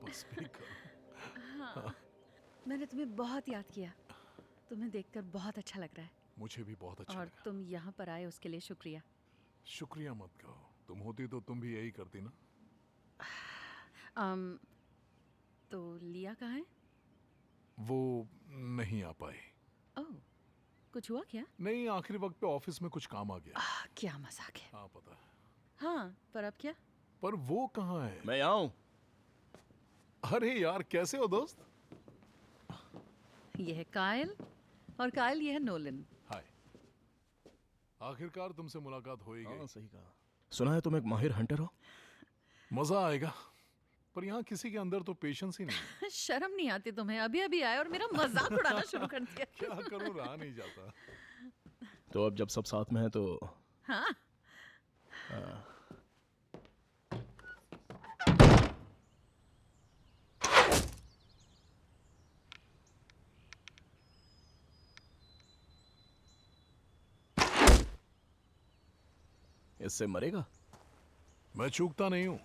बस भी करो। हाँ, मैंने तुम्हें बहुत याद किया। तुम्हें देखकर बहुत अच्छा लग रहा है। मुझे भी बहुत अच्छा और लगा। तुम यहाँ पर आए उसके लिए शुक्रिया। शुक्रिया मत कहो, तुम होती तो तुम भी यही करती ना। अम, तो लिया कहाँ है? वो नहीं आ पाई। ओह, कुछ हुआ क्या? नहीं, आखिरी वक्त पे ऑफिस में कुछ काम आ गया। क्या मजाक है। हाँ पता है, हाँ, पर अब क्या? पर वो कहाँ है? मैं यहाँ हूँ। अरे यार, कैसे हो दोस्त? ये है कायल और कायल ये है नोलन। हाय, आखिरकार तुमसे मुलाकात हो ही हाँ गई। सही कहा। सुना है तुम एक माहिर हंटर हो। मजा आएगा, पर यहाँ किसी के अंदर तो पेशेंस ही नहीं है। शर्म नहीं आती तुम्हें? अभी अभी आए और मेरा मजाक उड़ाना शुरू कर दिया। क्या करूँ, रहा नहीं जाता। तो अब जब सब साथ में है तो हाँ, इससे मरेगा। मैं चूकता नहीं हूँ।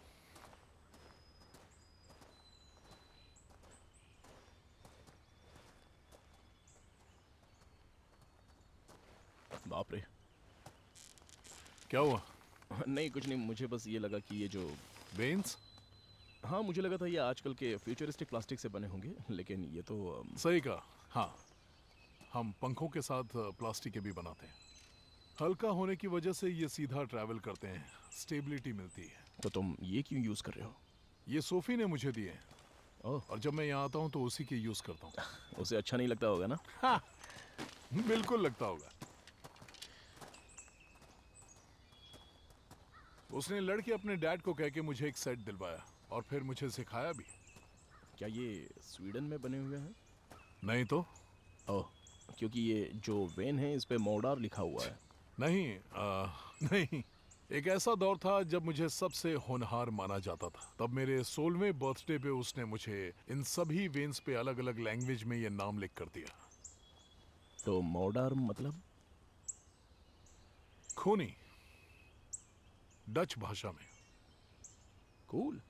बाप रे। क्या हुआ? नहीं कुछ नहीं, मुझे बस ये लगा कि ये जो बेन्स? हाँ मुझे लगा था ये आजकल के फ्यूचरिस्टिक प्लास्टिक से बने होंगे, लेकिन ये तो सही कहा। हाँ, हम पंखों के साथ प्लास्टिक के भी बनाते हैं। हल्का होने की वजह से ये सीधा ट्रैवल करते हैं, स्टेबिलिटी मिलती है। तो तुम ये क्यों यूज कर रहे हो? ये सोफी ने मुझे दिए हैं, ओह, और जब मैं यहाँ आता हूँ तो उसी के यूज करता हूँ। उसे अच्छा नहीं लगता होगा ना। बिल्कुल लगता होगा। उसने लड़के अपने डैड को कह के मुझे एक सेट दिलवाया और फिर मुझे सिखाया भी। क्या ये स्वीडन में बने हुए हैं? नहीं तो। ओह, क्योंकि ये जो वेन है इस पे मोडार लिखा हुआ है। नहीं, एक ऐसा दौर था जब मुझे सबसे होनहार माना जाता था। तब मेरे 16वें बर्थडे पे उसने मुझे इन सभी वेन्स पे अलग अलग लैंग्वेज में ये नाम लिख कर दिया। तो मोडार मतलब? खूनी, डच भाषा में। कूल।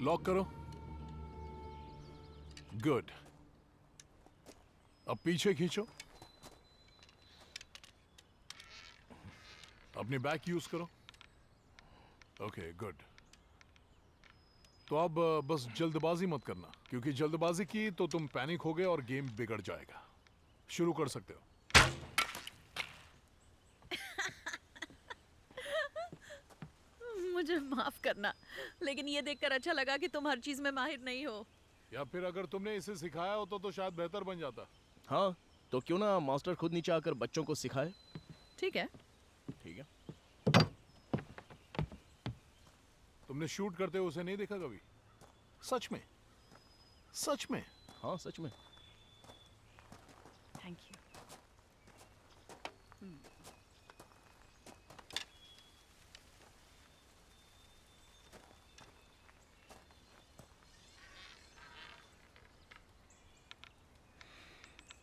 लॉक करो। गुड। अब पीछे खींचो। अपनी बैक यूज करो। Okay, good. तो अब बस जल्दबाजी मत करना, क्योंकि जल्दबाजी की तो तुम पैनिक हो गए और गेम बिगड़ जाएगा। शुरू कर सकते हो। मुझे माफ करना, लेकिन ये देखकर अच्छा लगा कि तुम हर चीज में माहिर नहीं हो। या फिर अगर तुमने इसे सिखाया होता तो शायद बेहतर बन जाता। हाँ, तो क्यों ना मास्टर खुद नीचे आकर बच्चों को सिखाए। ठीक है। ठीक है। तुमने शूट करते हुए उसे नहीं देखा कभी? सच में? सच में? हाँ सच में। Thank you.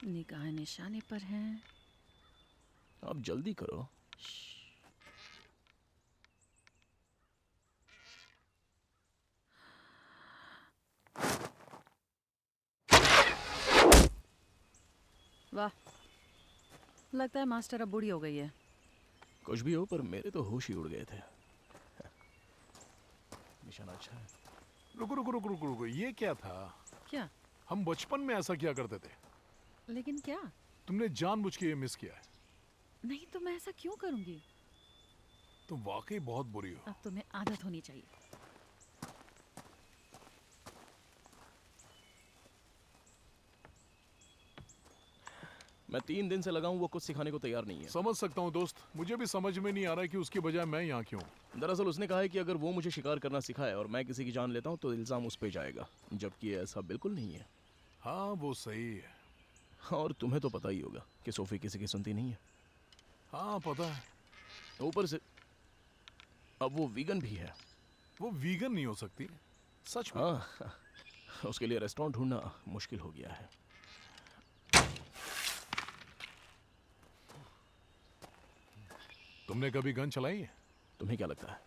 निगाह निशाने पर हैं। अब जल्दी करो। वाह, लगता है मास्टर अब बूढ़ी हो गई है। कुछ भी हो, पर मेरे तो होश ही उड़ गए थे। निशाना अच्छा है। रुको रुको रुको रुको रुको, ये क्या था? क्या? हम बचपन में ऐसा किया करते थे। लेकिन क्या? तुमने जानबूझ के ये मिस किया है। नहीं तो मैं ऐसा क्यों करूंगी? तुम वाकई बहुत बुरी हो। अब तुम्हें आदत होनी चाहिए। मैं 3 दिन से लगा हूं, वो कुछ सिखाने को तैयार नहीं है। समझ सकता हूँ दोस्त, मुझे भी समझ में नहीं आ रहा है कि उसकी बजाय मैं यहाँ क्यों। दरअसल उसने कहा है कि अगर वो मुझे शिकार करना सिखाए और मैं किसी की जान लेता हूँ तो इल्ज़ाम उस पे जाएगा, जबकि ऐसा बिल्कुल नहीं है। हाँ वो सही है। और तुम्हें तो पता ही होगा कि सोफी किसी की सुनती नहीं है। हाँ पता है। ऊपर से अब वो वीगन भी है। वो वीगन नहीं हो सकती, सच में। हाँ, उसके लिए रेस्टोरेंट ढूंढना मुश्किल हो गया है। तुमने कभी गन चलाई है? तुम्हें क्या लगता है?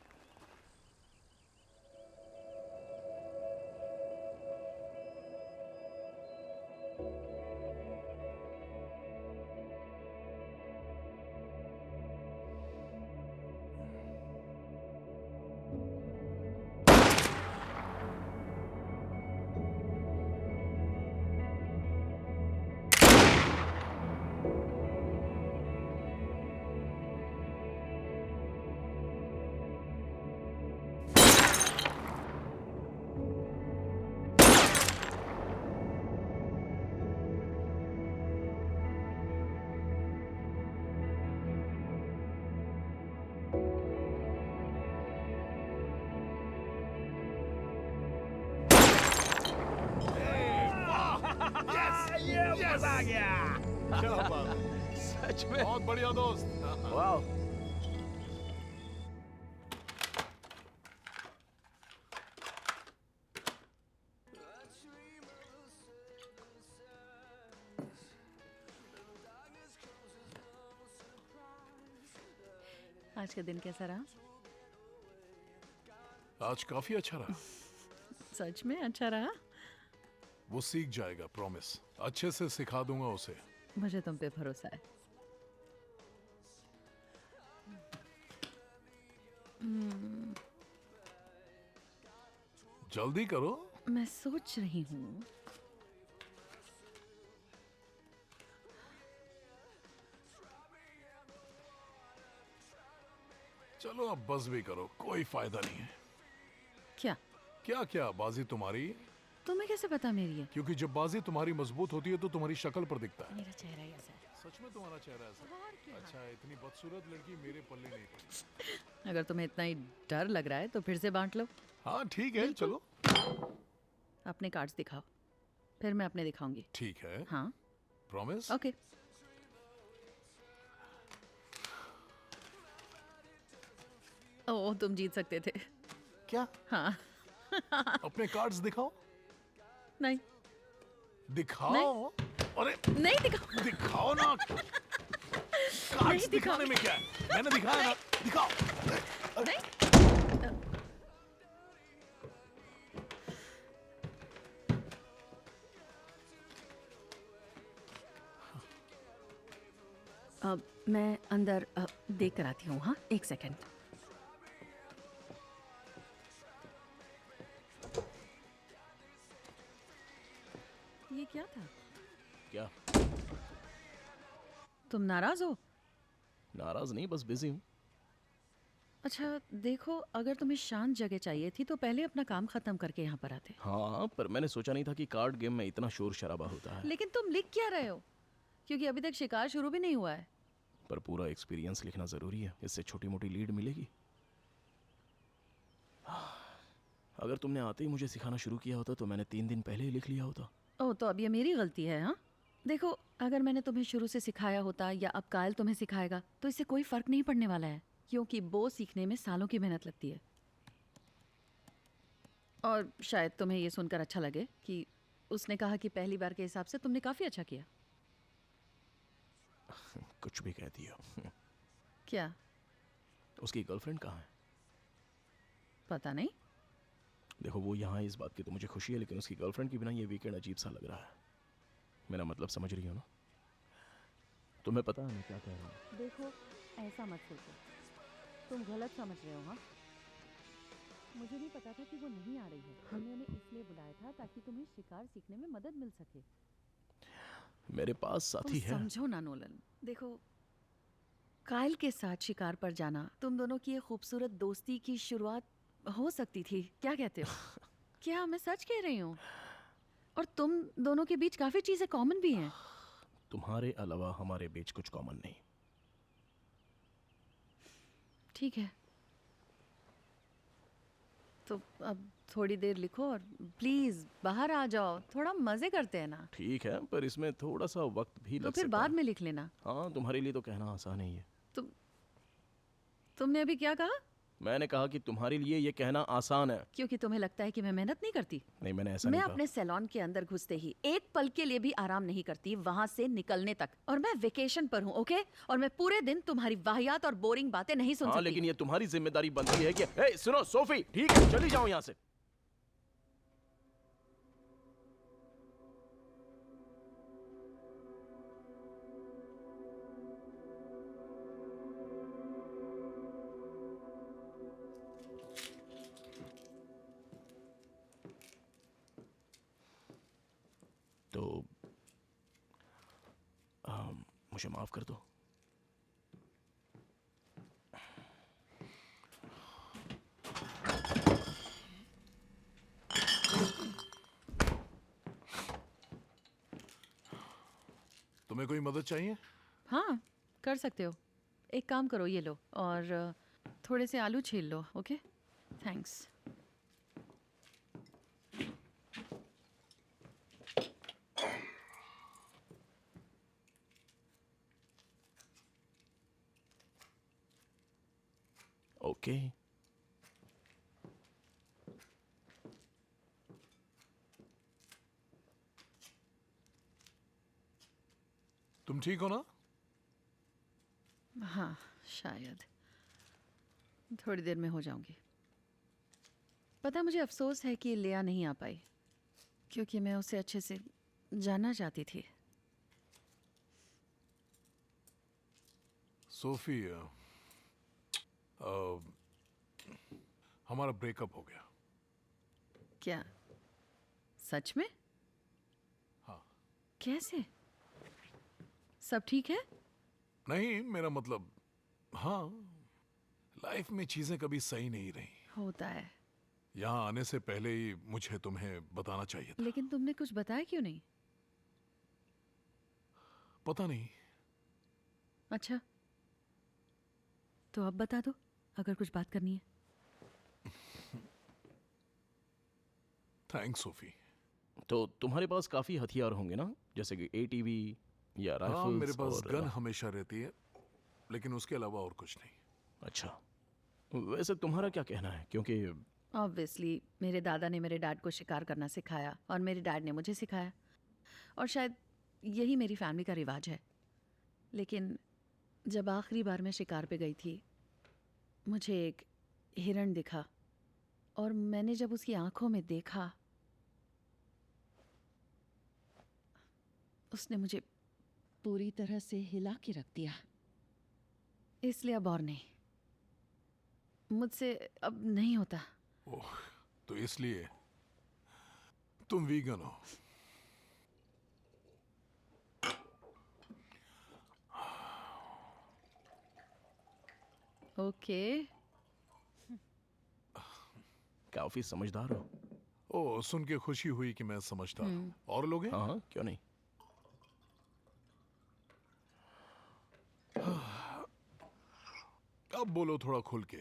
मजा आ गया। क्या बात है। सच में बहुत बढ़िया दोस्त। वाह। आज का दिन कैसा रहा? आज काफी अच्छा रहा। सच में अच्छा रहा? वो सीख जाएगा, प्रॉमिस। अच्छे से सिखा दूंगा उसे। मुझे तुम पे भरोसा है। जल्दी करो। मैं सोच रही हूँ। चलो अब बस भी करो, कोई फायदा नहीं है। क्या? क्या क्या, बाजी तुम्हारी है। तुम्हें कैसे पता मेरी है? क्योंकि जब बाजी तुम्हारी मजबूत होती है तो तुम्हारी शक्ल पर दिखता है। मेरा चेहरा ही ऐसा है। सच में तुम्हारा चेहरा ऐसा है? अच्छा, इतनी बदसूरत लड़की मेरे पल्ले नहीं पड़ी। अगर तुम्हें इतना ही डर लग रहा है तो फिर से बांट लो। हाँ ठीक है, चलो। अपने कार्ड्स दिखाओ, फिर मैं अपने दिखाऊंगी। ठीक है, हाँ प्रॉमिस। ओके। ओह, तुम जीत सकते थे। क्या? हाँ। अपने कार्ड्स दिखाओ। नहीं दिखाओ। अरे नहीं दिखाओ। दिखाओ ना। कार्ड्स दिखाने में क्या है? मैंने दिखाया ना, दिखाओ। नहीं। अब मैं अंदर देख कर आती हूँ। हाँ, एक सेकंड। ये क्या था? क्या? तुम नाराज हो? नाराज नहीं, बस बिजी हूँ। अच्छा देखो, अगर तुम्हें शांत जगह चाहिए थी तो पहले अपना काम खत्म करके यहाँ पर आते। हाँ, पर मैंने सोचा नहीं था कि कार्ड गेम में इतना शोर शराबा होता है। लेकिन तुम लिख क्या रहे हो? क्योंकि अभी तक शिकार शुरू भी नहीं हुआ है। पर पूरा एक्सपीरियंस लिखना जरूरी है, इससे छोटी मोटी लीड मिलेगी। अगर तुमने आते ही मुझे सिखाना शुरू किया होता तो मैंने 3 दिन पहले ही लिख लिया होता। ओह, तो अब ये मेरी गलती है? हाँ देखो, अगर मैंने तुम्हें शुरू से सिखाया होता या अब कायल तुम्हें सिखाएगा तो इससे कोई फर्क नहीं पड़ने वाला है, क्योंकि बो सीखने में सालों की मेहनत लगती है। और शायद तुम्हें ये सुनकर अच्छा लगे कि उसने कहा कि पहली बार के हिसाब से तुमने काफी अच्छा किया। कुछ भी कह दिया। क्या? उसकी गर्लफ्रेंड कहाँ है? पता नहीं। देखो, वो यहाँ है इस बात की तो मुझे खुशी है, लेकिन उसकी गर्लफ्रेंड के बिना ये वीकेंड अजीब सा लग रहा है। मेरा मतलब समझ रही हो ना? तुम्हें पता है मैं क्या कह रहा हूँ? देखो, ऐसा मत सोचो, तुम गलत समझ रहे हो। हाँ, मुझे नहीं पता था कि वो नहीं आ रही है। हमने उन्हें इसलिए बुलाया था ताकि तुम्हें शिकार सीखने में मदद मिल सके। मेरे पास तुम साथी है। समझो ना नोलन, देखो, काइल के साथ शिकार पर जाना तुम दोनों की एक खूबसूरत दोस्ती की शुरुआत हो सकती थी। क्या कहते हो? क्या मैं सच कह रही हूँ? और तुम दोनों के बीच काफी चीजें कॉमन भी हैं। तुम्हारे अलावा हमारे बीच कुछ कॉमन नहीं। ठीक है, तो अब थोड़ी देर लिखो और प्लीज बाहर आ जाओ, थोड़ा मजे करते हैं ना। ठीक है, पर इसमें थोड़ा सा वक्त भी तो लग फिर सकता बाद है। में लिख लेना। हाँ, तुम्हारे लिए तो कहना आसान ही है। तुम तुमने अभी क्या कहा? मैंने कहा कि तुम्हारे लिए ये कहना आसान है। क्योंकि तुम्हें लगता है कि मैं मेहनत नहीं करती। नहीं, मैंने ऐसा मैं नहीं कहा। अपने सैलून के अंदर घुसते ही एक पल के लिए भी आराम नहीं करती वहां से निकलने तक। और मैं वेकेशन पर हूँ, ओके? और मैं पूरे दिन तुम्हारी वाहियात और बोरिंग बातें नहीं सुन हाँ, सकती। लेकिन ये तुम्हारी जिम्मेदारी बनती है कि ए, सुनो सोफी, ठीक है, चली जाओ यहाँ से। तो मुझे माफ कर दो। तुम्हें कोई मदद चाहिए? हाँ, कर सकते हो। एक काम करो, ये लो और थोड़े से आलू छील लो, ओके? थैंक्स। ओके। तुम ठीक हो ना? हाँ, शायद थोड़ी देर में हो जाऊंगी। पता है, मुझे अफसोस है कि लिया नहीं आ पाई, क्योंकि मैं उसे अच्छे से जानना चाहती थी। सोफी, हमारा ब्रेकअप हो गया। क्या सच में? हाँ। कैसे? सब ठीक है? नहीं, मेरा मतलब, हाँ, लाइफ में चीजें कभी सही नहीं रही। होता है। यहाँ आने से पहले ही मुझे तुम्हें बताना चाहिए था। लेकिन तुमने कुछ बताया क्यों नहीं? पता नहीं। अच्छा, तो अब बता दो अगर कुछ बात करनी है। Thanks Sophie. तो तुम्हारे पास काफी हथियार होंगे ना, जैसे कि एटीवी या हाँ, राइफल्स मेरे पास और गन हमेशा रहती है, लेकिन उसके अलावा और कुछ नहीं। अच्छा, वैसे तुम्हारा क्या कहना है? क्योंकि ऑब्वियसली मेरे दादा ने मेरे डैड को शिकार करना सिखाया और मेरे डैड ने मुझे सिखाया, और शायद यही मेरी फैमिली का रिवाज है। लेकिन जब आखिरी बार मैं शिकार पे गई थी, मुझे एक हिरण दिखा, और मैंने जब उसकी आंखों में देखा, उसने मुझे पूरी तरह से हिला के रख दिया। इसलिए अब और नहीं, मुझसे अब नहीं होता। ओह, तो इसलिए तुम वीगन हो? ओके। काफी समझदार हो। ओह, सुन के खुशी हुई कि मैं समझदार हूँ। और लोग हैं? हाँ हाँ, क्यों नहीं। अब बोलो थोड़ा खुल के।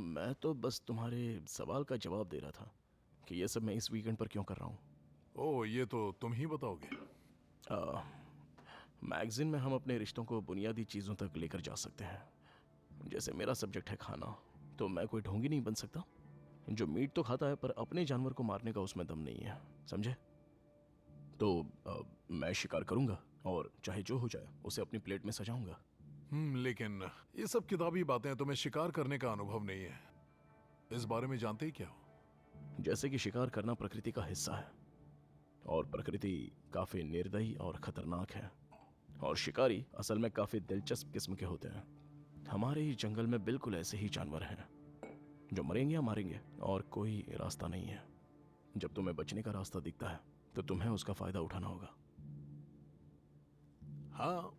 मैं तो बस तुम्हारे सवाल का जवाब दे रहा था कि ये सब मैं इस वीकेंड पर क्यों कर रहा हूँ। ओह, ये तो तुम ही बताओगे। मैगजीन में हम अपने रिश्तों को बुनियादी चीज़ों तक लेकर जा सकते हैं। जैसे मेरा सब्जेक्ट है खाना, तो मैं कोई ढोंगी नहीं बन सकता जो मीट तो खाता है पर अपने जानवर को मारने का उसमें दम नहीं है, समझे? तो मैं शिकार करूंगा और चाहे जो हो जाए उसे अपनी प्लेट में सजाऊंगा। लेकिन ये सब किताबी बातें हैं, तुम्हें शिकार करने का अनुभव नहीं है। इस बारे में जानते ही क्या हो? जैसे कि शिकार करना प्रकृति का हिस्सा है और प्रकृति काफी निर्दयी और खतरनाक है। और शिकारी असल में काफी दिलचस्प किस्म के होते हैं। हमारे ही जंगल में बिल्कुल ऐसे ही जानवर हैं जो मरेंगे या मारेंगे, और कोई रास्ता नहीं है। जब तुम्हें बचने का रास्ता दिखता है तो तुम्हें उसका फायदा उठाना होगा। हाँ,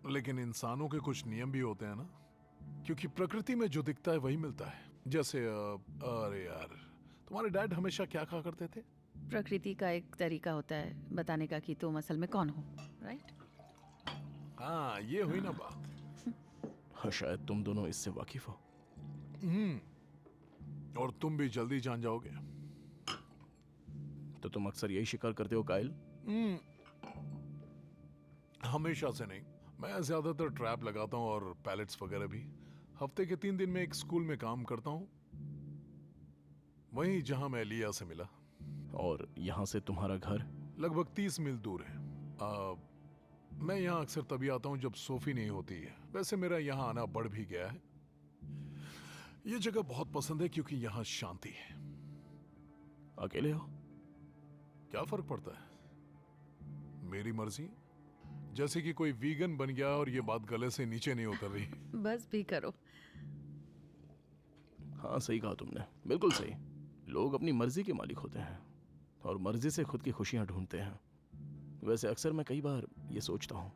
लेकिन इंसानों के कुछ नियम भी होते हैं ना, क्योंकि प्रकृति में जो दिखता है वही मिलता है। जैसे अरे यार, तुम्हारे डैड हमेशा क्या कहा करते थे? प्रकृति का एक तरीका होता है बताने का कि तुम असल में कौन हो, राइट? हाँ, ये हुई ना बात। हाँ, शायद तुम दोनों इससे वाकिफ हो। और तुम भी जल्दी जान जाओगे। तो तुम अक्सर यही शिकार करते हो काइल? हमेशा से नहीं, मैं ज्यादातर ट्रैप लगाता हूँ और पैलेट्स वगैरह भी। हफ्ते के 3 दिन में एक स्कूल में काम करता हूँ, वहीं जहां मैं लिया से मिला। और यहाँ से तुम्हारा घर? लगभग 30 मील दूर है। मैं यहाँ अक्सर तभी आता हूँ जब सोफी नहीं होती है। वैसे मेरा यहाँ आना बढ़ भी गया है। ये जगह बहुत पसंद है क्योंकि यहाँ शांति है। अकेले हो? क्या फर्क पड़ता है, मेरी मर्जी। जैसे कि कोई वीगन बन गया और ये बात गले से नीचे नहीं उतर रही। बस भी करो। हाँ, सही कहा तुमने, बिल्कुल सही। लोग अपनी मर्जी के मालिक होते हैं और मर्जी से खुद की खुशियां ढूंढते हैं। वैसे अक्सर मैं कई बार ये सोचता हूँ,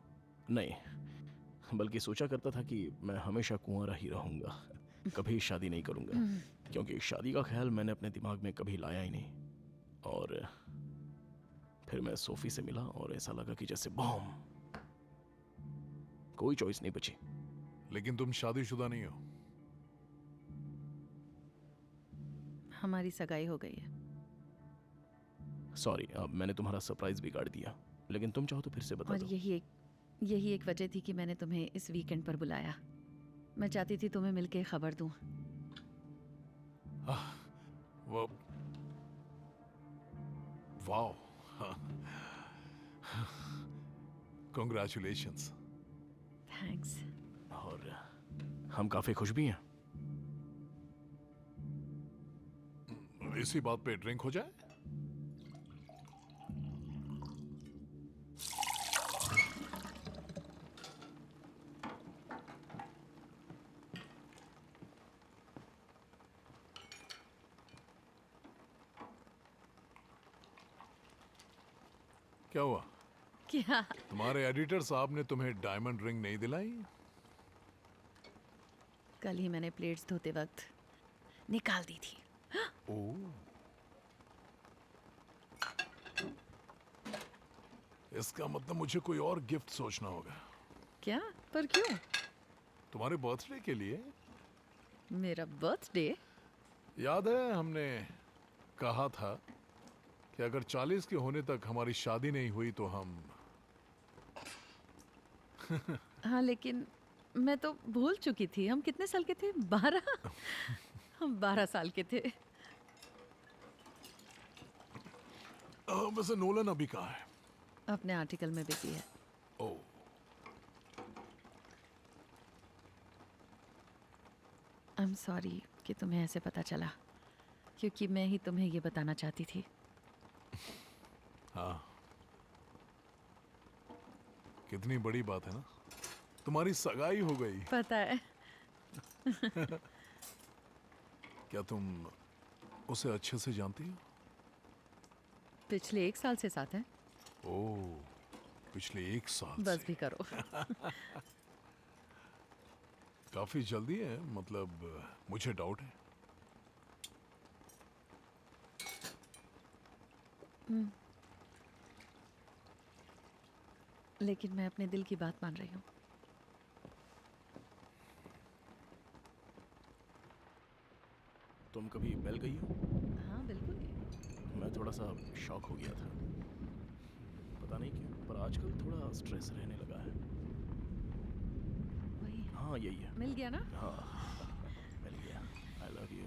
नहीं बल्कि सोचा करता था कि मैं हमेशा कुंवारा ही रहूंगा, कभी शादी नहीं करूंगा, क्योंकि शादी का ख्याल मैंने अपने दिमाग में कभी लाया ही नहीं। और फिर मैं सोफी से मिला और ऐसा लगा कि जैसे बॉम, कोई चॉइस नहीं बची। लेकिन तुम शादीशुदा नहीं हो। हमारी सगाई हो गई है। सॉरी, अब मैंने तुम्हारा सरप्राइज बिगाड़ दिया, लेकिन तुम चाहो तो फिर से बता और दो। यही एक वजह थी कि मैंने तुम्हें इस वीकेंड पर बुलाया। मैं चाहती थी तुम्हें मिलके खबर दूं। वो वाओ, कंग्रेचुलेशंस। थैंक्स। और हम काफी खुश भी हैं। इसी बात पे ड्रिंक हो जाए। क्या हुआ? क्या? तुम्हारे एडिटर साहब ने तुम्हें डायमंड रिंग नहीं दिलाई? कल ही मैंने प्लेट्स धोते वक्त निकाल दी थी। ओह, इसका मतलब मुझे कोई और गिफ्ट सोचना होगा। क्या? पर क्यों? तुम्हारे बर्थडे के लिए। मेरा बर्थडे? याद है हमने कहा था कि अगर 40 के होने तक हमारी शादी नहीं हुई तो हम। हाँ, लेकिन मैं तो भूल चुकी थी। हम कितने साल के थे? 12? हम 12 साल के थे। वैसे नोलन अभी कहाँ है? अपने आर्टिकल में बिजी है। ओह, आई एम सॉरी कि तुम्हें ऐसे पता चला, क्योंकि मैं ही तुम्हें ये बताना चाहती थी। हाँ, कितनी बड़ी बात है ना, तुम्हारी सगाई हो गई। पता है। क्या तुम उसे अच्छे से जानती हो? पिछले 1 साल से साथ हैं। ओह, पिछले 1 साल बस से। भी करो। काफी जल्दी है, मतलब मुझे डाउट है। लेकिन मैं अपने दिल की बात मान रही हूँ। तुम कभी बेल गई हो? हाँ, बिल्कुल। मैं थोड़ा सा शॉक हो गया था, पता नहीं क्यों, पर आजकल थोड़ा स्ट्रेस रहने लगा है। वही हाँ, यही है। मिल गया ना? हाँ, मिल गया। आई लव यू।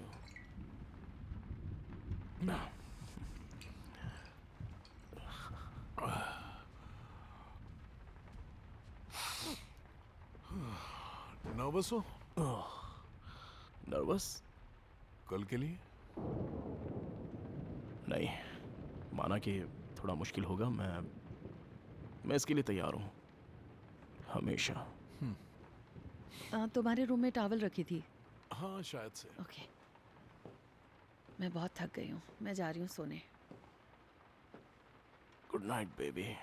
नर्वस हो नर्वस? कल के लिए? नहीं, माना कि थोड़ा मुश्किल होगा। मैं इसके लिए तैयार हूँ, हमेशा। तुम्हारे रूम में टॉवल रखी थी। हाँ शायद से। ओके, मैं बहुत थक गई हूँ, मैं जा रही हूँ सोने। Good night baby.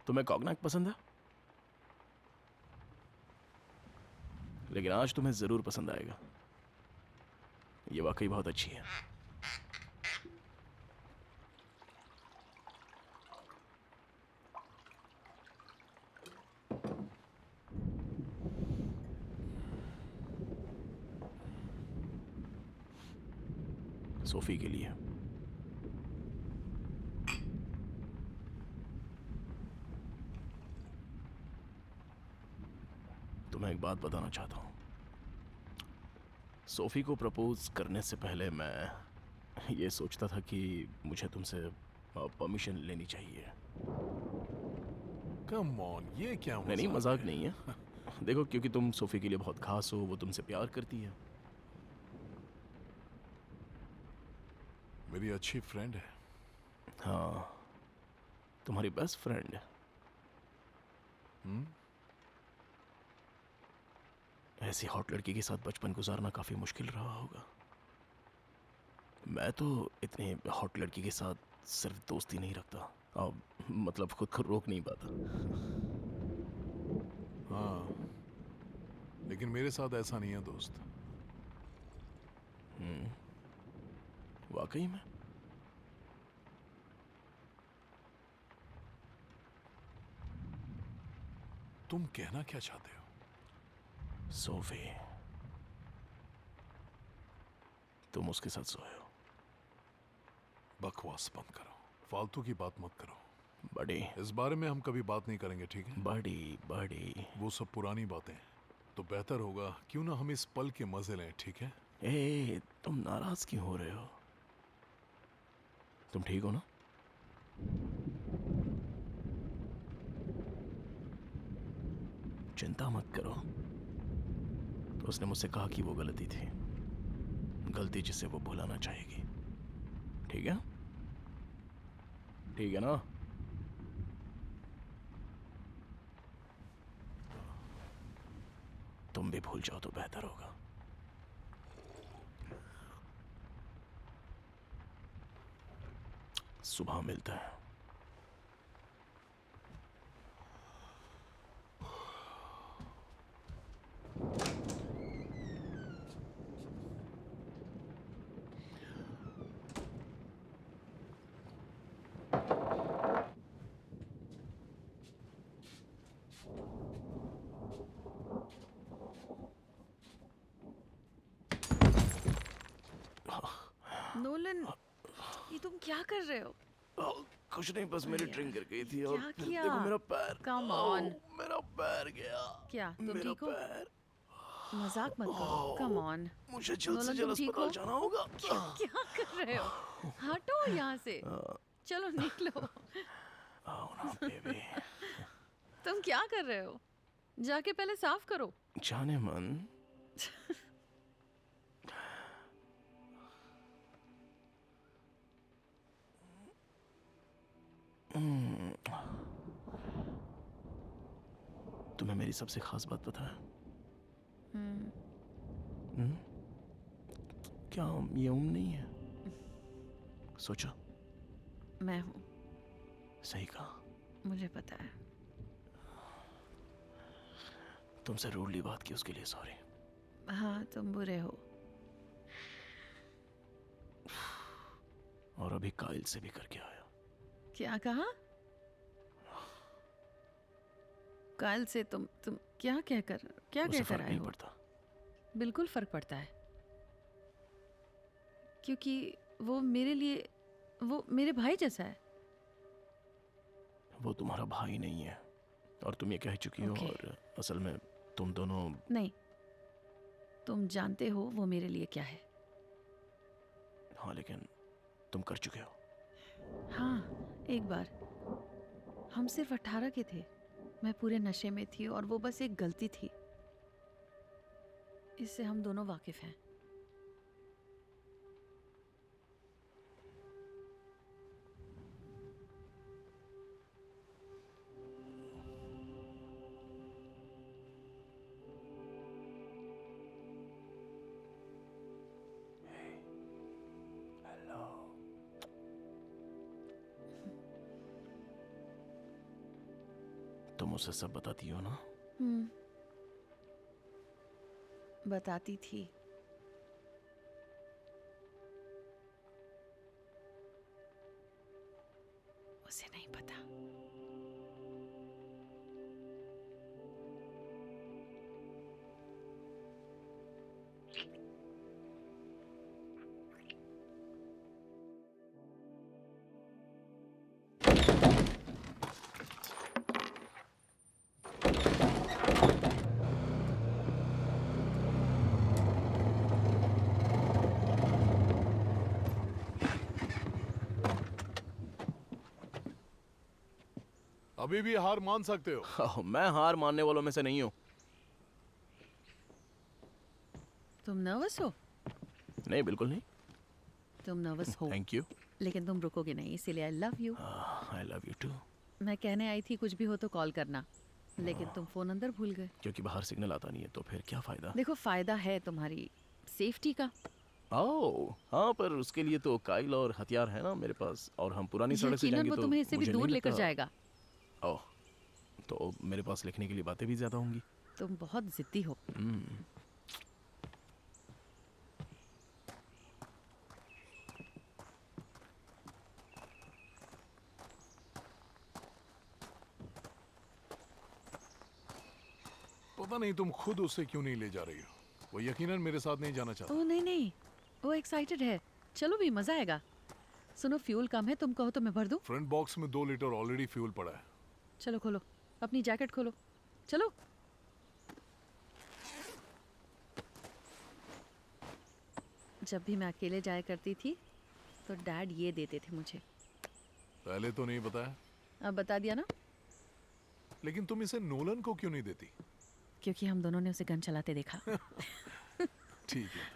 तुम्हें कॉग्नैक पसंद है? लेकिन आज तुम्हें जरूर पसंद आएगा, ये वाकई बहुत अच्छी है। सोफी के लिए। तुम्हें एक बात बताना चाहता हूँ। सोफी को प्रपोज करने से पहले मैं ये सोचता था कि मुझे तुमसे परमिशन लेनी चाहिए। कम ऑन, ये क्या नहीं मजाक मजाक है? नहीं है। देखो, क्योंकि तुम सोफी के लिए बहुत खास हो, वो तुमसे प्यार करती है। मेरी अच्छी फ्रेंड है। हाँ, तुम्हारी बेस्ट फ्रेंड। हम्म? ऐसी हॉट लड़की के साथ बचपन गुजारना काफी मुश्किल रहा होगा। मैं तो इतने हॉट लड़की के साथ सिर्फ दोस्ती नहीं रखता, अब मतलब खुद को रोक नहीं पाता। हाँ, लेकिन मेरे साथ ऐसा नहीं है दोस्त। वाकई में? तुम कहना क्या चाहते हो? सोफी, तुम उसके साथ सोए हो? बकवास बंद करो, फालतू की बात मत करो। बड़ी इस बारे में हम कभी बात नहीं करेंगे, ठीक है? बड़ी बड़ी। वो सब पुरानी बातें। तो बेहतर होगा क्यों ना हम इस पल के मजे लें, ठीक है? ए, तुम नाराज क्यों हो रहे हो? तुम ठीक हो ना? चिंता मत करो। तो उसने मुझसे कहा कि वो गलती थी, गलती जिसे वो भुलाना चाहेगी। ठीक है? ठीक है ना? तुम भी भूल जाओ तो बेहतर होगा। सुबह मिलते हैं। नोलन, ये तुम क्या कर रहे हो? कुछ नहीं, बस मेरी ड्रिंक गिर गई थी और क्या फिर किया? देखो मेरा पैर। Come oh, on. मेरा पैर गया। क्या तुम मेरा ठीक हो? पैर। मजाक मत करो। Come on. मुझे जल्द से नोलन, जल्द तुम ठीक अस्पताल हो? जाना होगा। क्या कर रहे हो? हटो यहाँ से। चलो निकलो। आओ ना बेबी। तुम क्या कर रहे हो? जाके पहले साफ करो। जाने मन। तुम्हें मेरी सबसे खास बात पता है? क्या ये नहीं है? सोचो। मैं हूँ। सही कहा। मुझे पता है। तुमसे रूडली बात की उसके लिए सॉरी। हाँ, तुम बुरे हो। और अभी काइल से भी करके आया। क्या कहा? काल से तुम क्या कहकर क्या उसे कहकर फर्क आए नहीं हो? पड़ता। बिल्कुल फर्क पड़ता है, क्योंकि वो मेरे लिए, वो मेरे भाई जैसा है। वो तुम्हारा भाई नहीं है और तुम ये कह चुकी हो। Okay. और असल में तुम दोनों। नहीं, तुम जानते हो वो मेरे लिए क्या है। हाँ, लेकिन तुम कर चुके हो। हाँ, एक बार हम सिर्फ 18 के थे। मैं पूरे नशे में थी और वो बस एक गलती थी। इससे हम दोनों वाकिफ हैं। हेलो। तुम उसे सब बताती हो ना? बताती थी। उसे नहीं पता। अभी भी हार मान सकते हो। ओह, मैं हार मानने वालों में से नहीं हूँ। तुम नर्वस हो? नहीं, बिल्कुल नहीं। तुम नर्वस हो, थैंक यू। लेकिन तुम रुकोगे नहीं, इसीलिए I love you. I love you too. मैं कहने आई थी कुछ भी हो तो कॉल करना, लेकिन तुम फोन अंदर भूल गए। क्योंकि बाहर सिग्नल आता नहीं है, तो फिर क्या फायदा? देखो, फायदा है तुम्हारी सेफ्टी का। ओह हाँ, पर उसके लिए तो काइल और हथियार है ना मेरे पास, और हम पुरानी सड़क से यकीनन जाएंगे वो तो तुम्हें इससे भी मुझे दूर नहीं लेकर लगता। जाएगा। ओह, तो मेरे पास लिखने के लिए बातें भी ज्यादा होंगी। तुम बहुत जिद्दी हो। पता नहीं तुम खुद उसे क्यों नहीं ले जा रही हो। वो यकीनन मेरे साथ नहीं जाना चाहता। ओह नहीं नहीं, वो एक्साइटेड है। चलो भी, मजा आएगा। सुनो, फ्यूल कम है, तुम कहो तो मैं भर दूं। फ्रंट बॉक्स में 2 लीटर ऑलरेडी फ्यूल पड़ा है। चलो खोलो, अपनी जैकेट खोलो, चलो। जब भी मैं अकेले जाया करती थी तो डैड ये देते थे मुझे। पहले तो नहीं बताया, अब बता दिया ना, लेकिन तुम इसे नोलन को क्यों नहीं देती? क्योंकि हम दोनों ने उसे गन चलाते देखा। ठीक है।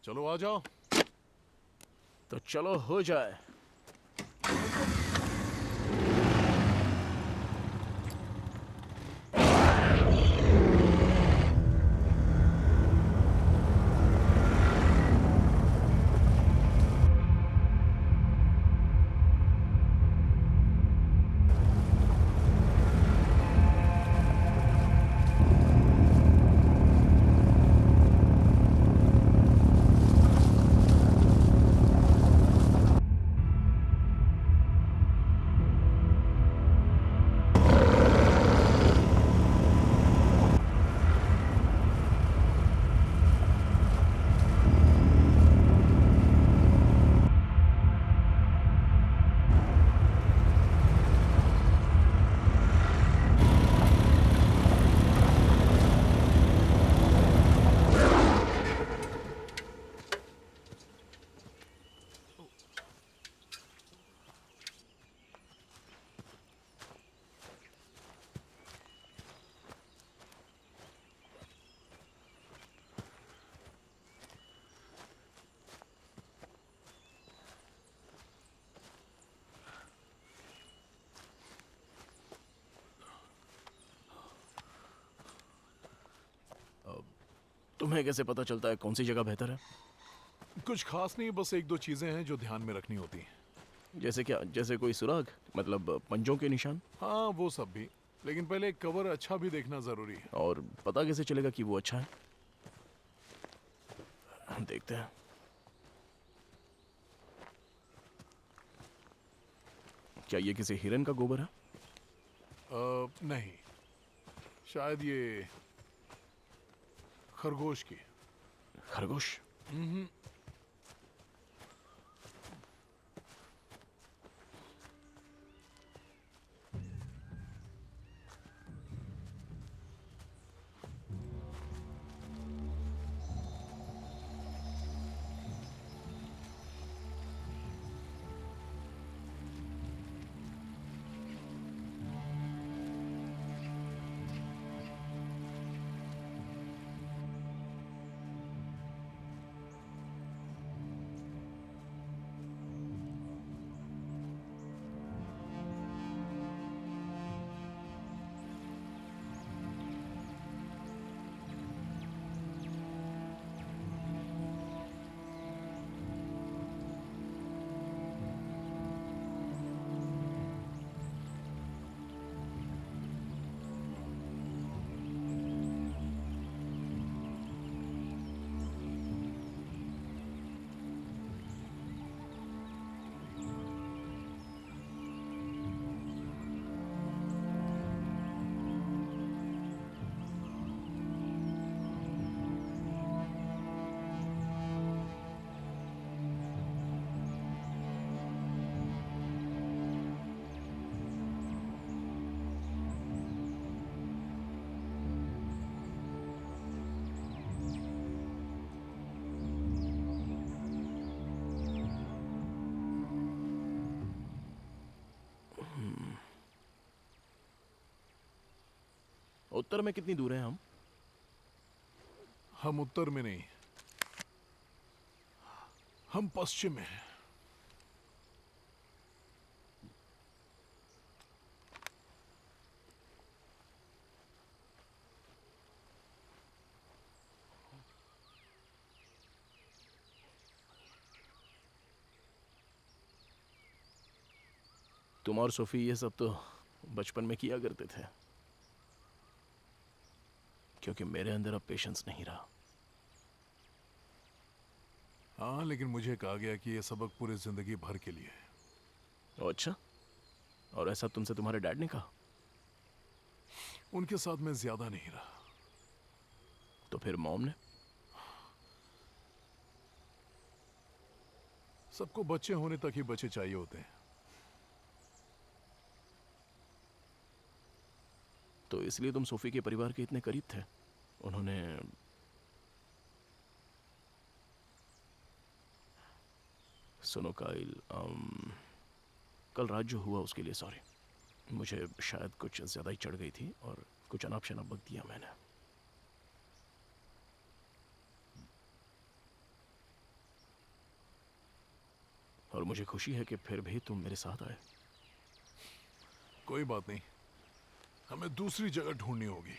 चलो आ जाओ। तो चलो हो जाए। तुम्हें कैसे पता चलता है कौन सी जगह बेहतर है? कुछ खास नहीं, बस 1-2 चीजें हैं जो ध्यान में रखनी होती हैं। जैसे क्या? जैसे कोई सुराग, मतलब पंजों के निशान? हाँ, वो सब भी, लेकिन पहले कवर अच्छा भी देखना जरूरी है। और पता कैसे चलेगा कि वो अच्छा है? देखते हैं। क्या ये किसी हिरन का गोबर है? नहीं, शायद ये खरगोश की। खरगोश? उत्तर में कितनी दूर है हम? हम उत्तर में नहीं, हम पश्चिम में हैं। तुम और सोफी ये सब तो बचपन में किया करते थे, क्योंकि मेरे अंदर अब पेशेंस नहीं रहा। हाँ, लेकिन मुझे कहा गया कि यह सबक पूरे जिंदगी भर के लिए है। ओ अच्छा, और ऐसा तुमसे तुम्हारे डैड ने कहा? उनके साथ मैं ज्यादा नहीं रहा। तो फिर मॉम ने? सबको बच्चे होने तक ही बच्चे चाहिए होते हैं। तो इसलिए तुम सोफी के परिवार के इतने करीब थे? उन्होंने सुनो काइल, कल रात जो हुआ उसके लिए सॉरी। मुझे शायद कुछ ज्यादा ही चढ़ गई थी और कुछ अनाप शनाप बक दिया मैंने। और मुझे खुशी है कि फिर भी तुम मेरे साथ आए। कोई बात नहीं, हमें दूसरी जगह ढूंढनी होगी।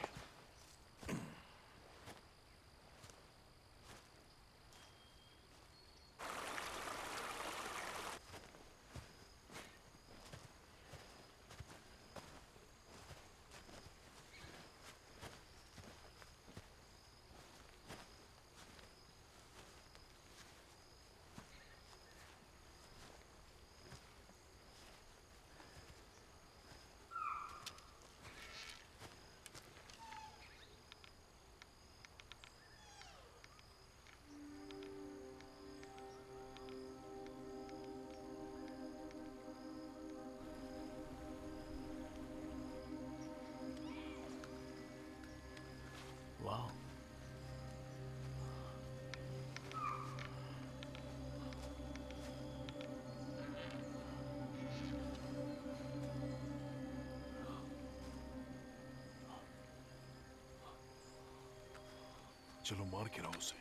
वाह, चलो मार के रहो उसे।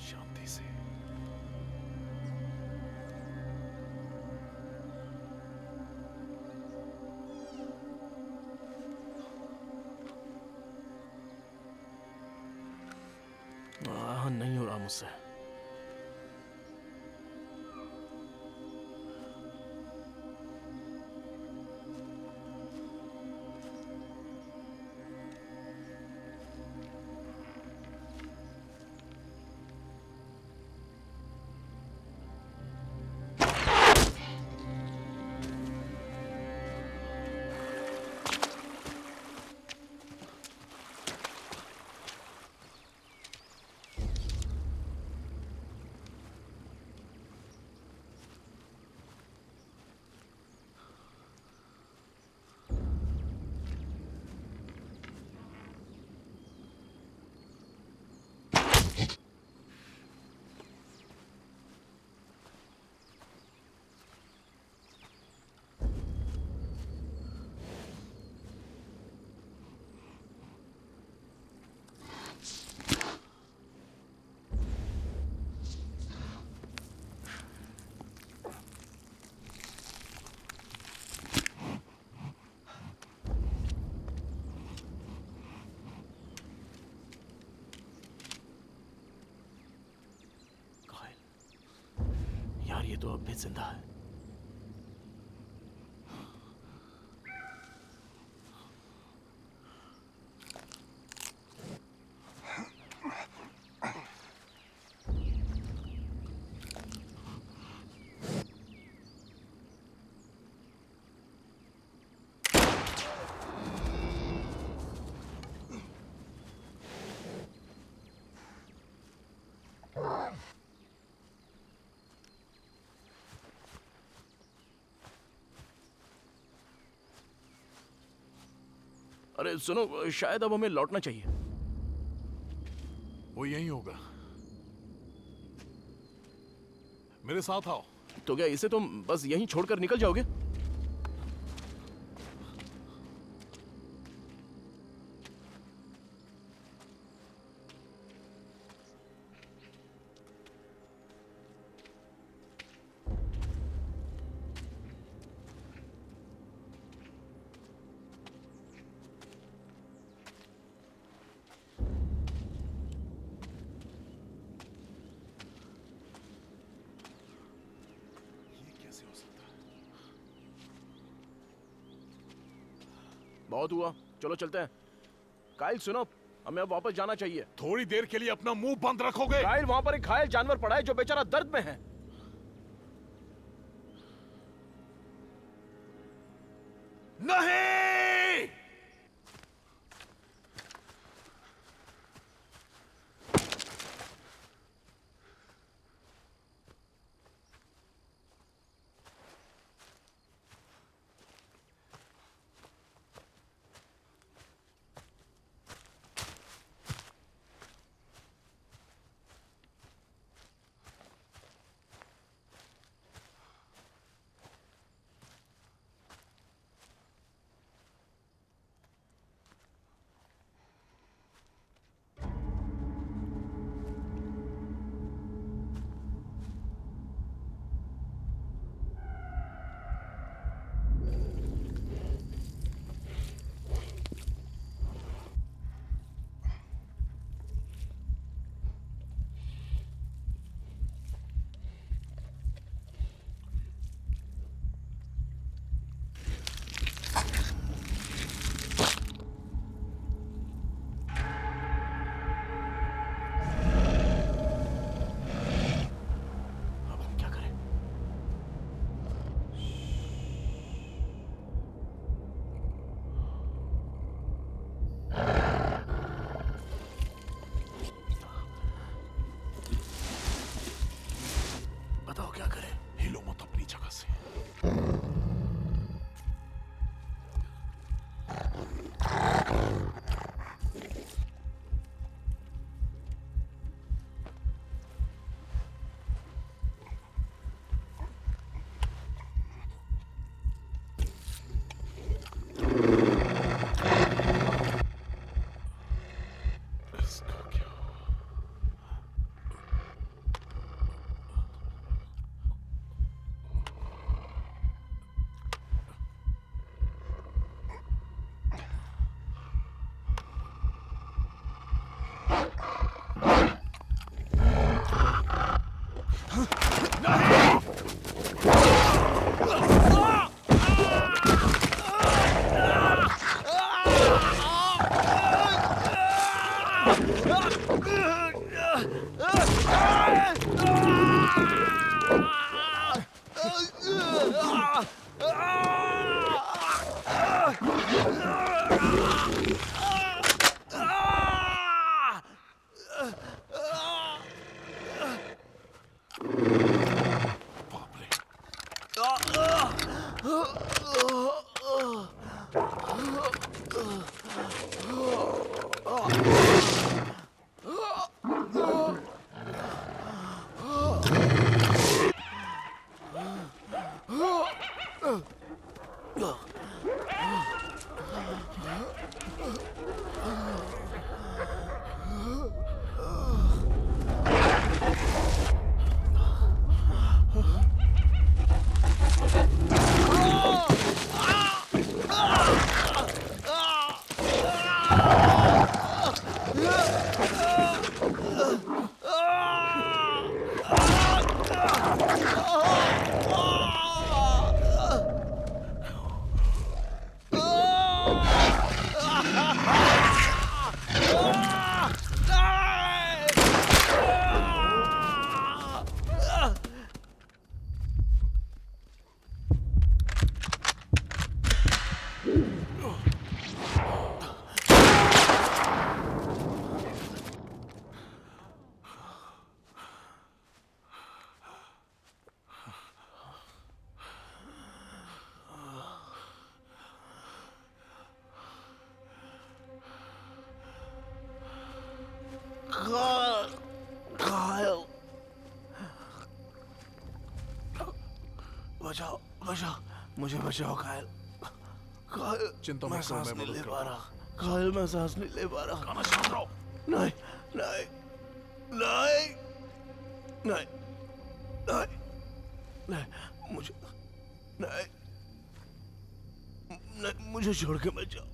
शांति से। नहीं हो रहा मुझसे। यार ये तो अब भी जिंदा है। अरे सुनो, शायद अब हमें लौटना चाहिए। वो यहीं होगा। मेरे साथ आओ। तो क्या इसे तुम बस यहीं छोड़कर निकल जाओगे? ये कैसे हो सकता है? बहुत हुआ, चलो चलते हैं। काइल सुनो, हमें अब वापस जाना चाहिए। थोड़ी देर के लिए अपना मुंह बंद रखोगे? काइल, वहां पर एक घायल जानवर पड़ा है जो बेचारा दर्द में है। नहीं! अब हम क्या करें? बताओ क्या करें? हिलो मत अपनी जगह से। इसका क्या? बाप रे! मुझे बचाओ कायल। कायल, चिंता मैं मत करो, सांस मैं नहीं मदद ले करता पा रहा। कायल, मैं सांस नहीं ले पा रहा। गाना शांत रहो। नहीं नहीं नहीं नहीं नहीं नहीं, मुझे नहीं नहीं, मुझे छोड़ के मत जाओ।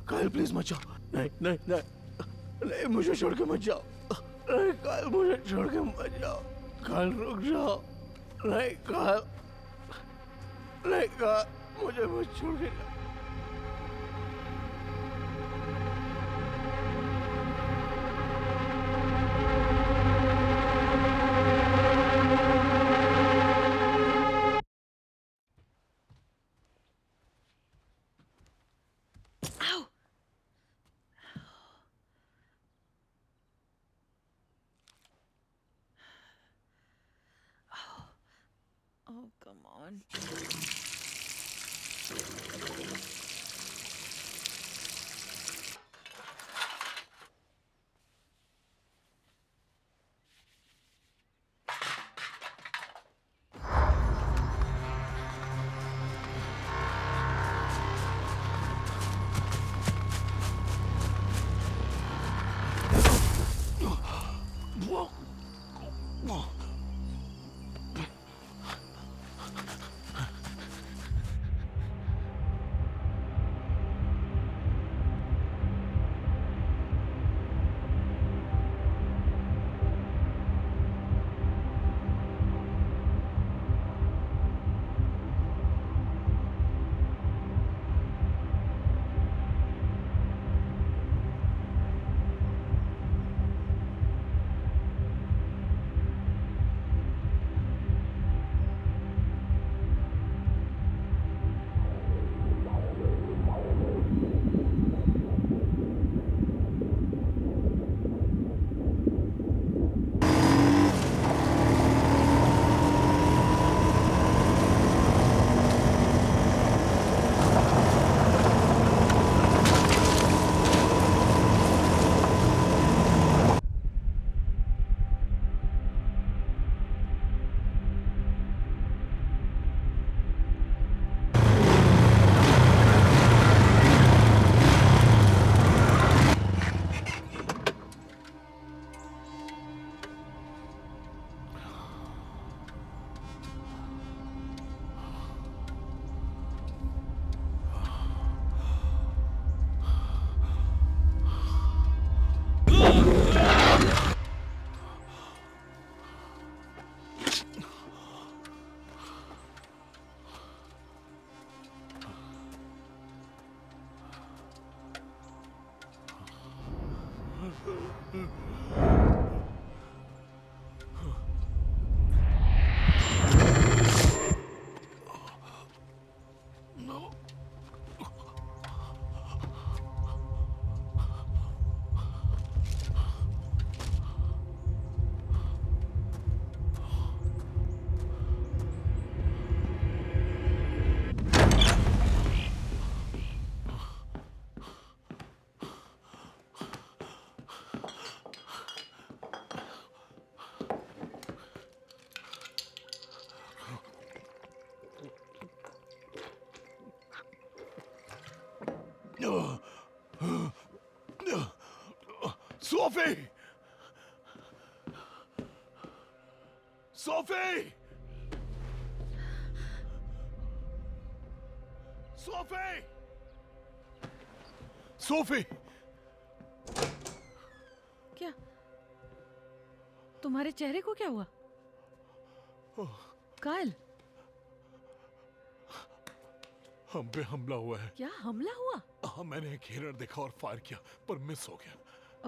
कायल प्लीज मत जाओ। नहीं नहीं नहीं नहीं, मुझे छोड़ के मत जाओ। नहीं कायल, मुझे छोड़ के मत जाओ। कायल रुक जाओ। नहीं कायल, नहीं कायल, मुझे मत छोड़ के जाओ। Ow! Oh, come on. Sophie! Sophie! Sophie! Sophie! क्या तुम्हारे चेहरे को क्या हुआ? कायल, हम पे हमला हुआ है। क्या हमला हुआ? हाँ, मैंने एक हिरण देखा और फायर किया पर मिस हो गया।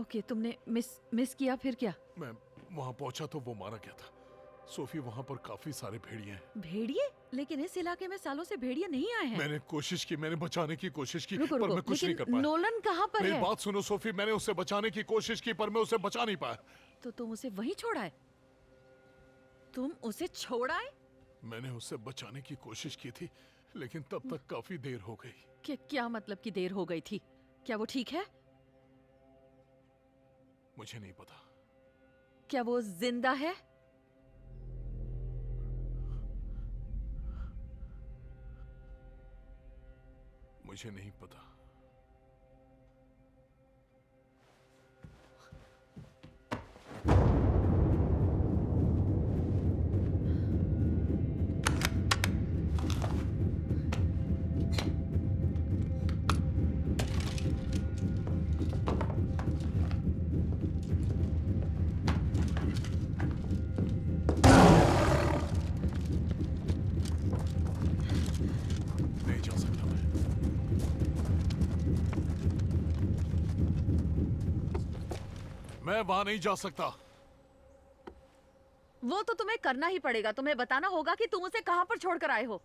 ओके, तुमने मिस किया, फिर क्या? मैं वहां पहुंचा तो वो मारा गया था। सोफी, वहां पर काफी सारे भेड़िए हैं। भेड़िए? लेकिन इस इलाके में सालों से भेड़िए नहीं आए हैं। मैंने कोशिश की, मैंने बचाने की कोशिश की, रुको पर रुको, मैं कुछ नहीं कर लेकिन पाया। नोलन कहाँ पर मेरी है? बात सुनो सोफी, मैंने उसे बचाने की कोशिश की पर मैं उसे बचा नहीं पाया। तो तुम उसे वहीं छोड़ा है? तुम उसे छोड़ा है? मैंने उसे बचाने की कोशिश की थी लेकिन तब तक काफी देर हो गई। क्या मतलब कि देर हो गई थी? क्या वो ठीक है? मुझे नहीं पता। क्या वो जिंदा है? मुझे नहीं पता। नहीं जा सकता मैं वहां नहीं जा सकता। वो तो तुम्हें करना ही पड़ेगा। तुम्हें बताना होगा कि तुम उसे कहां पर छोड़कर आए हो।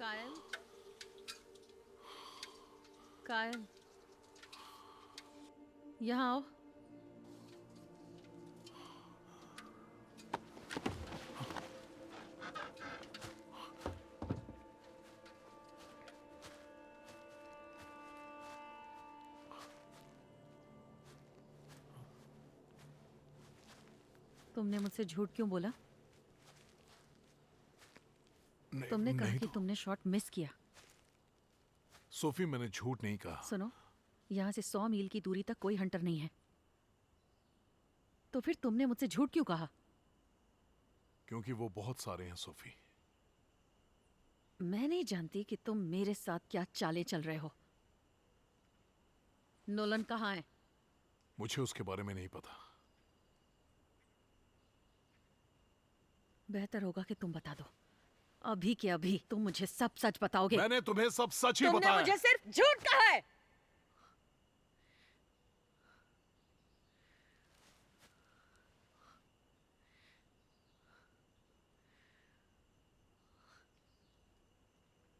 कायल, कायल, यहाँ आओ। तुमने मुझसे झूठ क्यों बोला? तुमने कहा नहीं कि तो तुमने शॉट मिस किया। सोफी, मैंने झूठ नहीं कहा। सुनो, यहाँ से 100 मील की दूरी तक कोई हंटर नहीं है। तो फिर तुमने मुझसे झूठ क्यों कहा? क्योंकि वो बहुत सारे हैं सोफी। मैं नहीं जानती कि तुम मेरे साथ क्या चालें चल रहे हो। नोलन कहाँ है? मुझे उसके बारे में नहीं पता। बेहतर होगा कि तुम बता दो। अभी के अभी तुम मुझे सब सच बताओगे। मैंने तुम्हें सब सच ही तुमने बताया। मुझे सिर्फ झूठ कहा है।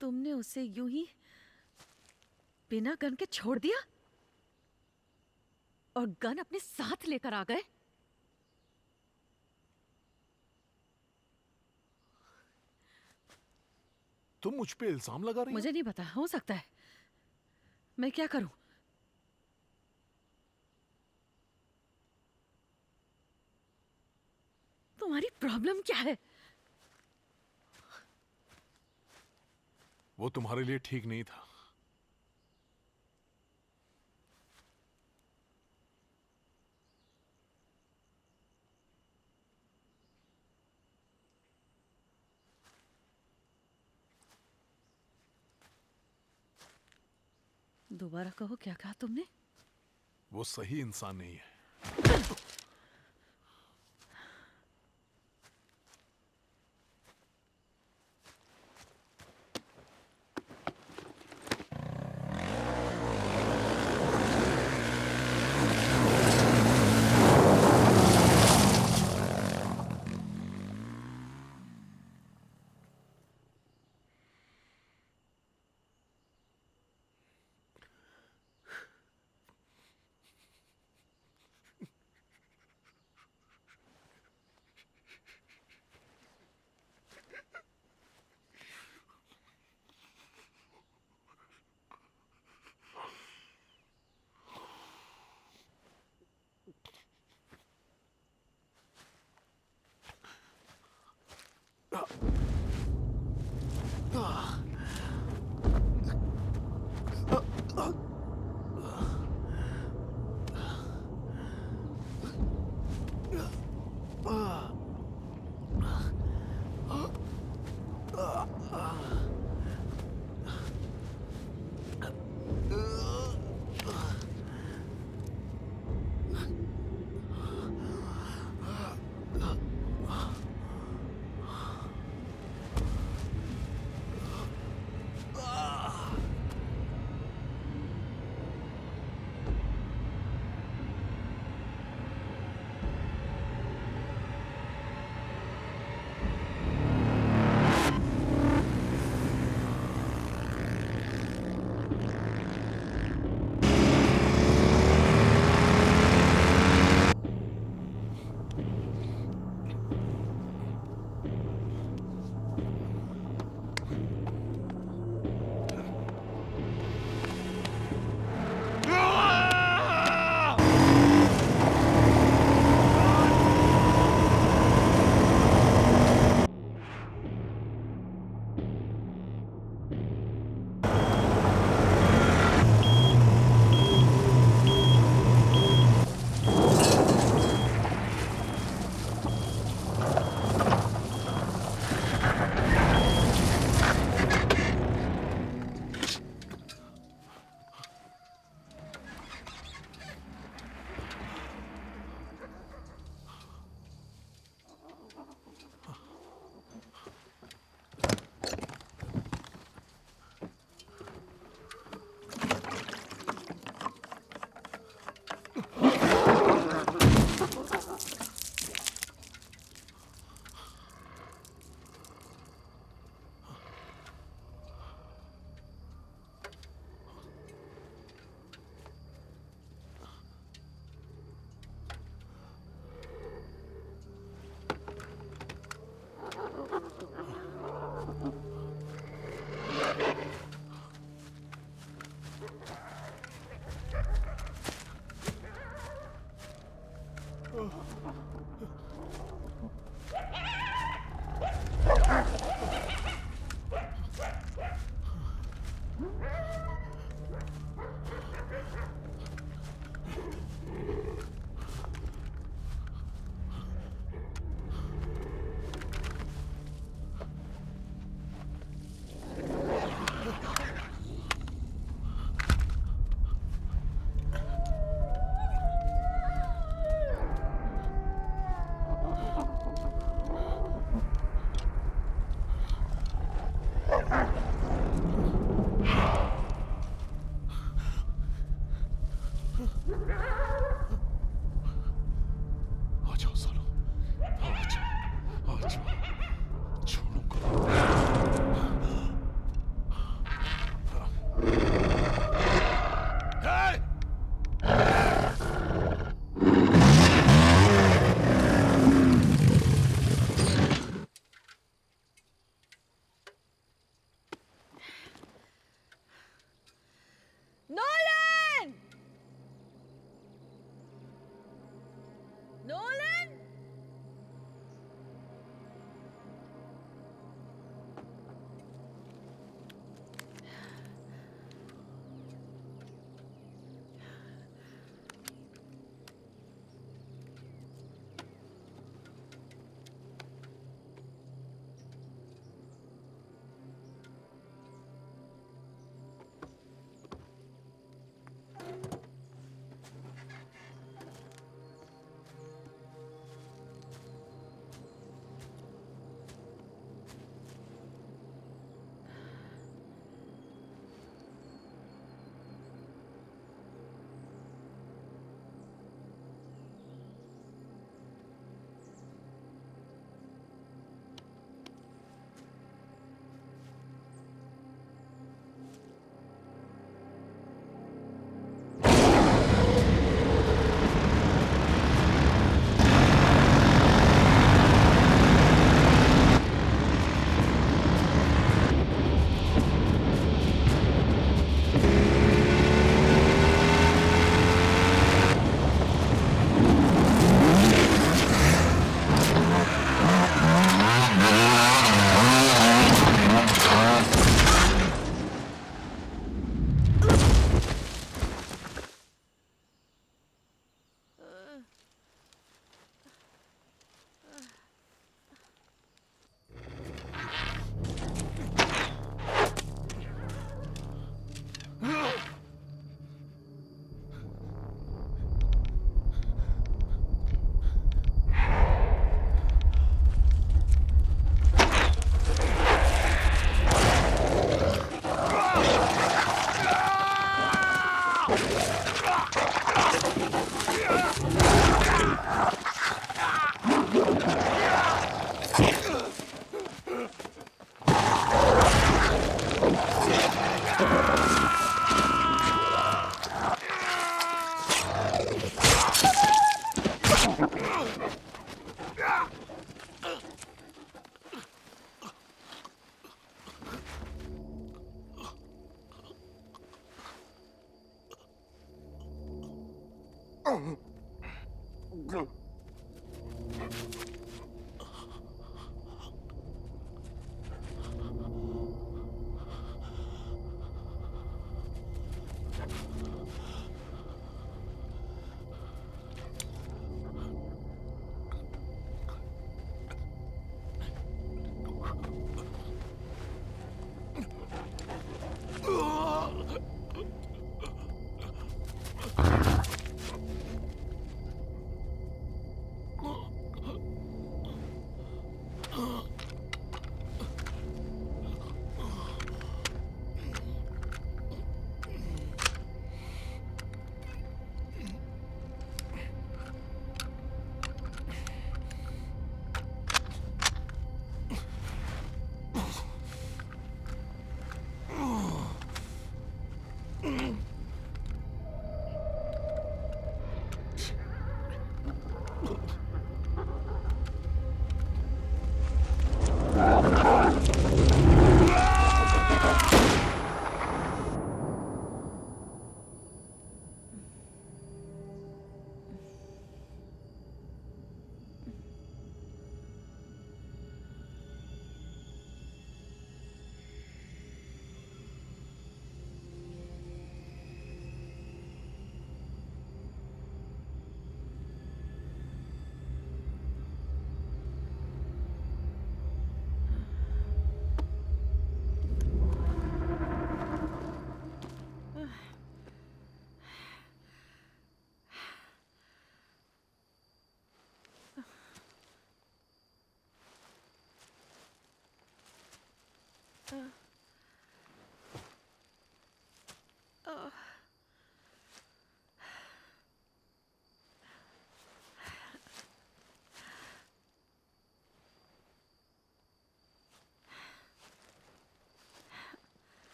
तुमने उसे यूं ही बिना गन के छोड़ दिया और गन अपने साथ लेकर आ गए। तुम मुझ पे इल्जाम लगा रही हो? मुझे नहीं पता, हो सकता है। मैं क्या करूं? तुम्हारी प्रॉब्लम क्या है? वो तुम्हारे लिए ठीक नहीं था। दोबारा कहो, क्या कहा तुमने? वो सही इंसान नहीं है। आ जाओ सालो, आ जाओ, छोड़ूंगा। Hey! Nolan! Nolan!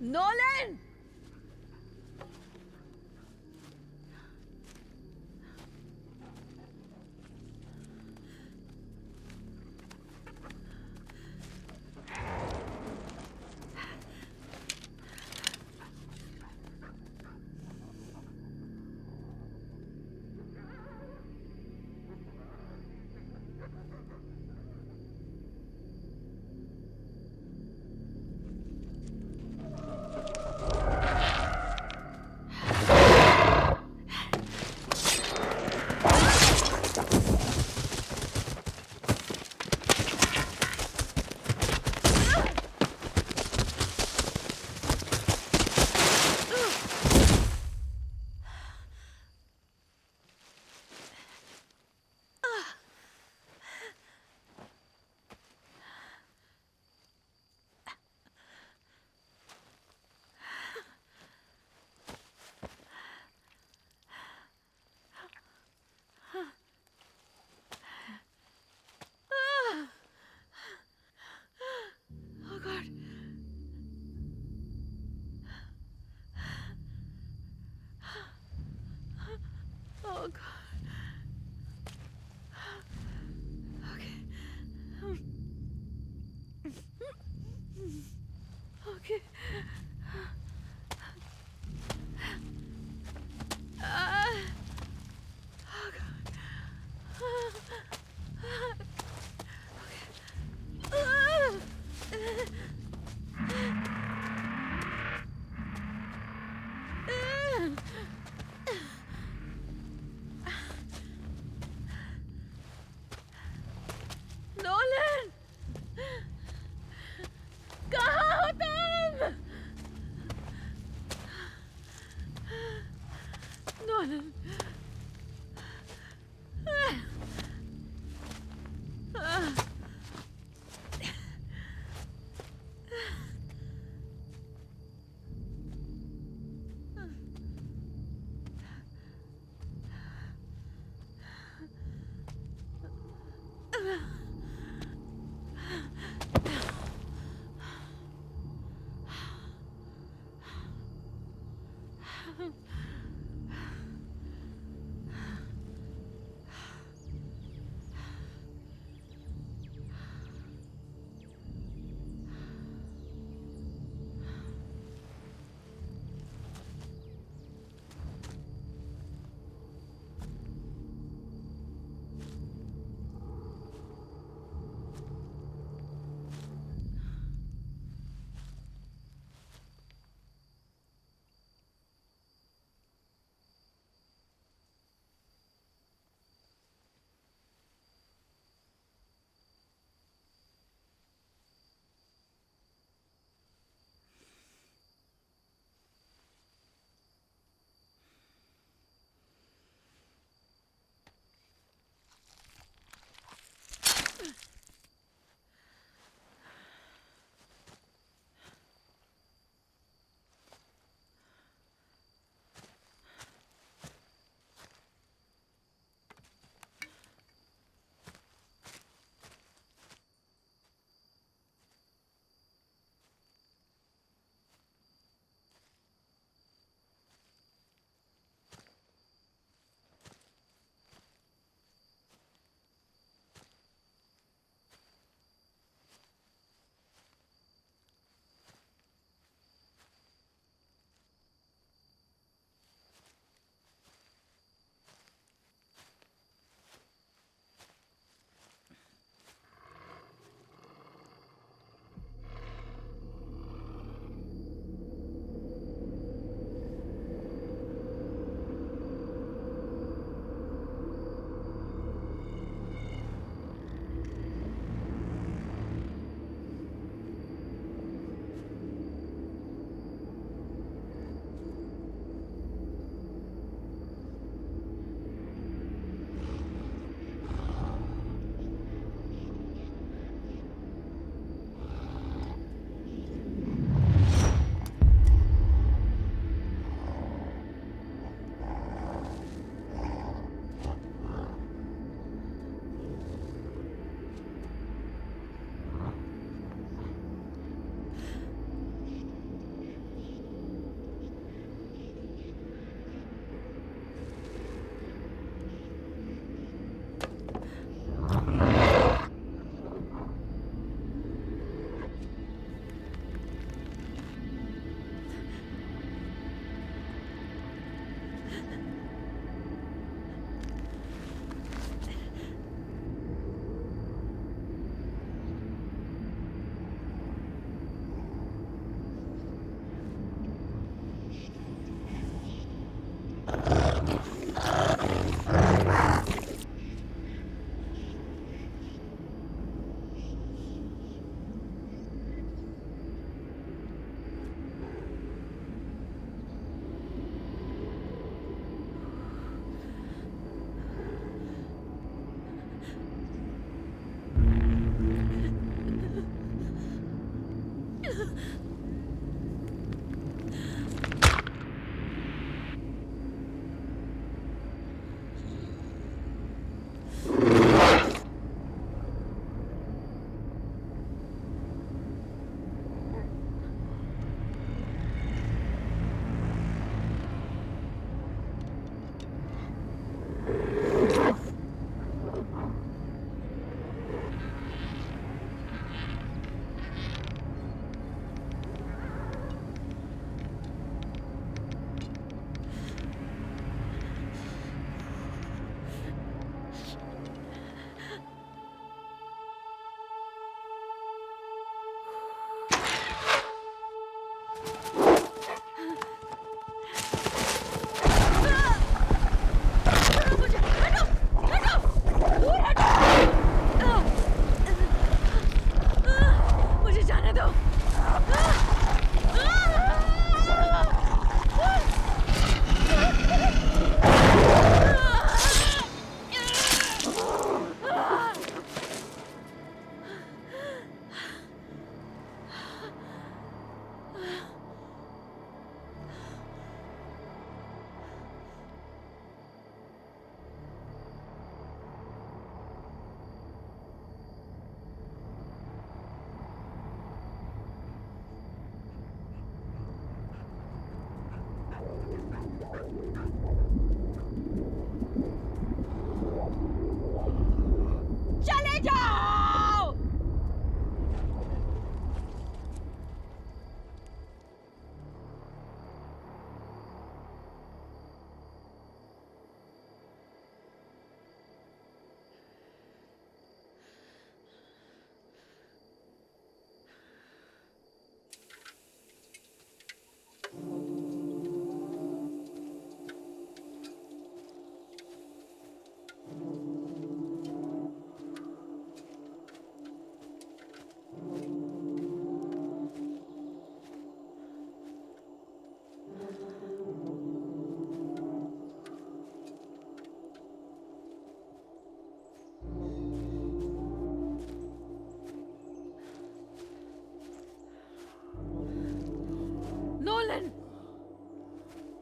Nolan! Oh God. Oh God. Okay. Okay. Oh God.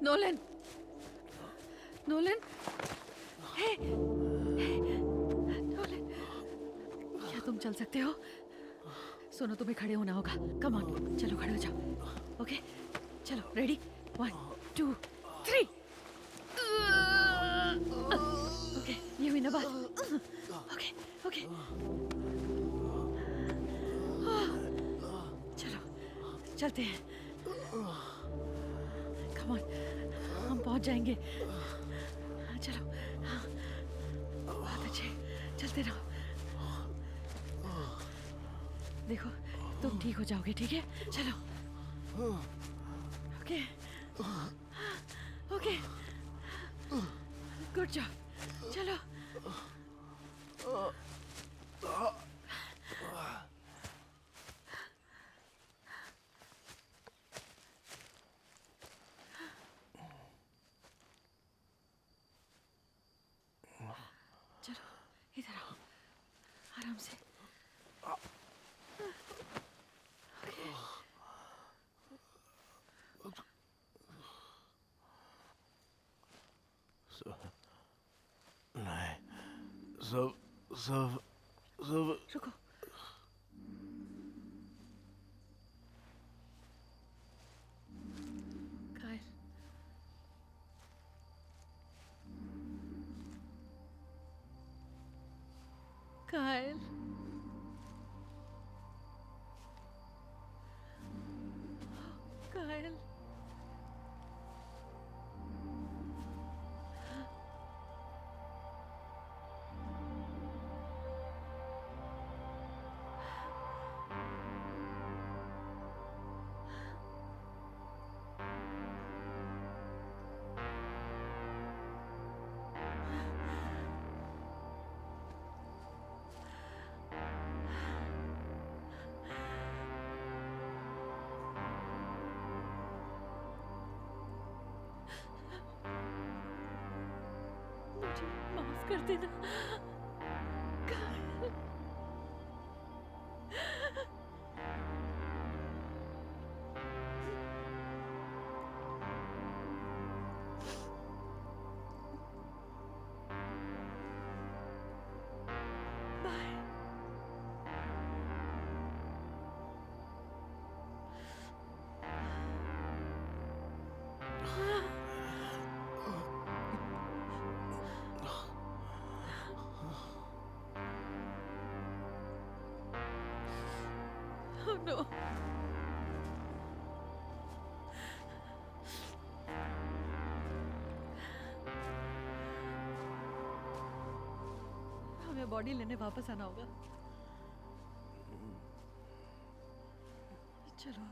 Nolan, Nolan, hey, Nolan, क्या तुम चल सकते हो? सुनो, तुम्हें खड़े होना होगा। कम ऑन, चलो खड़े हो जाओ। ओके, चलो, रेडी? 1 2 3। ओके, ये हुई ना बात? ओके, ओके, चलो, चलते हैं। कम ऑन, हम पहुंच जाएंगे। चलो, बहुत अच्छे, चलते रहो। देखो, तुम ठीक हो जाओगे, ठीक है? चलो। Okay, okay, good job. चलो। चलो, इधर आओ, आराम से। नहीं, सब सब सब रुको। कायल, कायल, कायल, मुझे माफ कर देना। कायल, बाय। Oh no. हमें बॉडी लेने वापस आना होगा। चलो।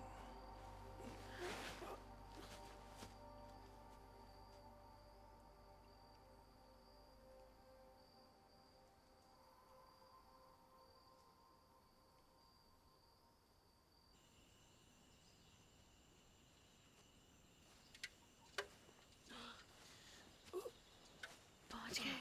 पहुंच गए।